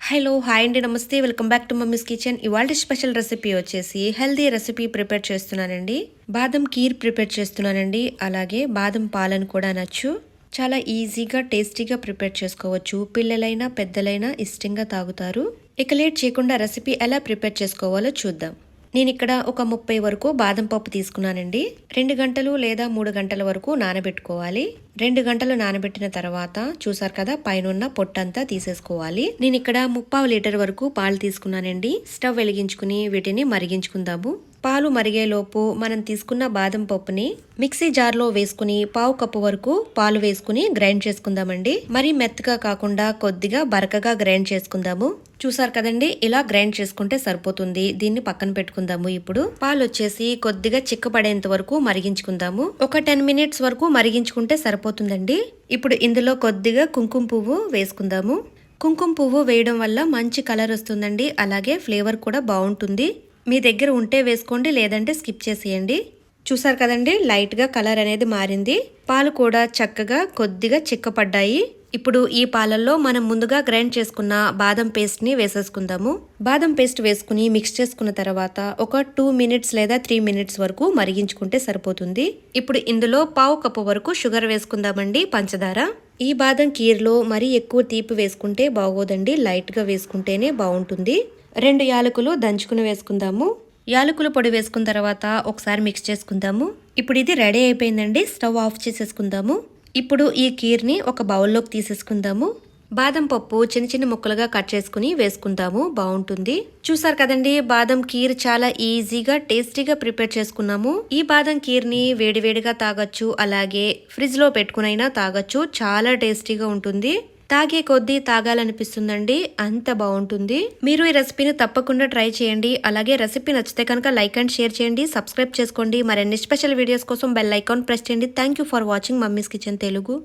Hello hi అండి నమస్తే welcome back to mummies kitchen. ఇవాళ స్పెషల్ రెసిపీ వచ్చేసి హెల్దీ రెసిపీ ప్రిపేర్ చేస్తున్నానండి. బాదం కీర్ ప్రిపేర్ చేస్తున్నానండి. అలాగే బాదం పాలను కూడా నచ్చు చాలా ఈజీగా టేస్టీగా ప్రిపేర్ చేసుకోవచ్చు. పిల్లలైనా పెద్దలైనా ఇష్టంగా తాగుతారు. ఇక లేట్ చేయకుండా రెసిపీ ఎలా ప్రిపేర్ చేసుకోవాలో చూద్దాం. నేను ఇక్కడ ఒక 30 వరకు బాదం పప్పు తీసుకున్నానండి. 2 గంటలు లేదా 3 గంటల వరకు నానబెట్టుకోవాలి. 2 గంటలు నానబెట్టిన తర్వాత చూసారు కదా పైన పొట్టంతా తీసేసుకోవాలి. నేను ఇక్కడ 3/4 లీటర్ వరకు పాలు తీసుకున్నానండి. స్టవ్ వెలిగించుకుని వీటిని మరిగించుకుందాము. పాలు మరిగేలోపు మనం తీసుకున్న బాదం పప్పుని మిక్సీ జార్లో వేసుకుని 1/2 కప్పు వరకు పాలు వేసుకుని గ్రైండ్ చేసుకుందామండి. మరి మెత్తగా కాకుండా కొద్దిగా బరకగా గ్రైండ్ చేసుకుందాము. చూసారు కదండి, ఇలా గ్రైండ్ చేసుకుంటే సరిపోతుంది. దీన్ని పక్కన పెట్టుకుందాము. ఇప్పుడు పాలు వచ్చేసి కొద్దిగా చిక్కపడేంత వరకు మరిగించుకుందాము. ఒక 10 మినిట్స్ వరకు మరిగించుకుంటే సరిపోతుందండి. ఇప్పుడు ఇందులో కొద్దిగా కుంకుమ పువ్వు వేసుకుందాము. కుంకుమ పువ్వు వేయడం వల్ల మంచి కలర్ వస్తుందండి. అలాగే ఫ్లేవర్ కూడా బాగుంటుంది. మీ దగ్గర ఉంటే వేసుకోండి, లేదంటే స్కిప్ చేసేయండి. చూసారు కదండి, లైట్గా కలర్ అనేది మారింది. పాలు కూడా చక్కగా కొద్దిగా చిక్కపడ్డాయి. ఇప్పుడు ఈ పాలల్లో మనం ముందుగా గ్రైండ్ చేసుకున్న బాదం పేస్ట్ని వేసేసుకుందాము. బాదం పేస్ట్ వేసుకుని మిక్స్ చేసుకున్న తర్వాత ఒక 2 మినిట్స్ లేదా 3 మినిట్స్ వరకు మరిగించుకుంటే సరిపోతుంది. ఇప్పుడు ఇందులో 1/2 కప్పు వరకు షుగర్ వేసుకుందామండి, పంచదార. ఈ బాదం కీర్లో మరీ ఎక్కువ తీపి వేసుకుంటే బాగోదండి, లైట్గా వేసుకుంటేనే బాగుంటుంది. 2 యాలకులు దంచుకుని వేసుకుందాము. యాలకుల పొడి వేసుకున్న తర్వాత ఒకసారి మిక్స్ చేసుకుందాము. ఇప్పుడు ఇది రెడీ అయిపోయిందండి. స్టవ్ ఆఫ్ చేసేసుకుందాము. ఇప్పుడు ఈ కీర్ని ఒక బౌల్లోకి తీసేసుకుందాము. బాదం పప్పు చిన్న చిన్న ముక్కలుగా కట్ చేసుకుని వేసుకుందాము, బాగుంటుంది. చూసారు కదండి, బాదం కీర్ చాలా ఈజీగా టేస్టీగా ప్రిపేర్ చేసుకున్నాము. ఈ బాదం కీర్ని వేడివేడిగా తాగొచ్చు, అలాగే ఫ్రిడ్జ్ లో పెట్టుకునైనా తాగొచ్చు. చాలా టేస్టీగా ఉంటుంది. తాగే కొద్దీ తాగాలనిపిస్తుందండి, అంత బాగుంటుంది. మీరు ఈ రెసిపీని తప్పకుండా ట్రై చేయండి. అలాగే రెసిపీ నచ్చితే కనుక లైక్ అండ్ షేర్ చేయండి, సబ్స్క్రైబ్ చేసుకోండి. మరిన్ని స్పెషల్ వీడియోస్ కోసం బెల్ ఐకాన్ ప్రెస్ చేయండి. Thank you for watching mummies kitchen Telugu.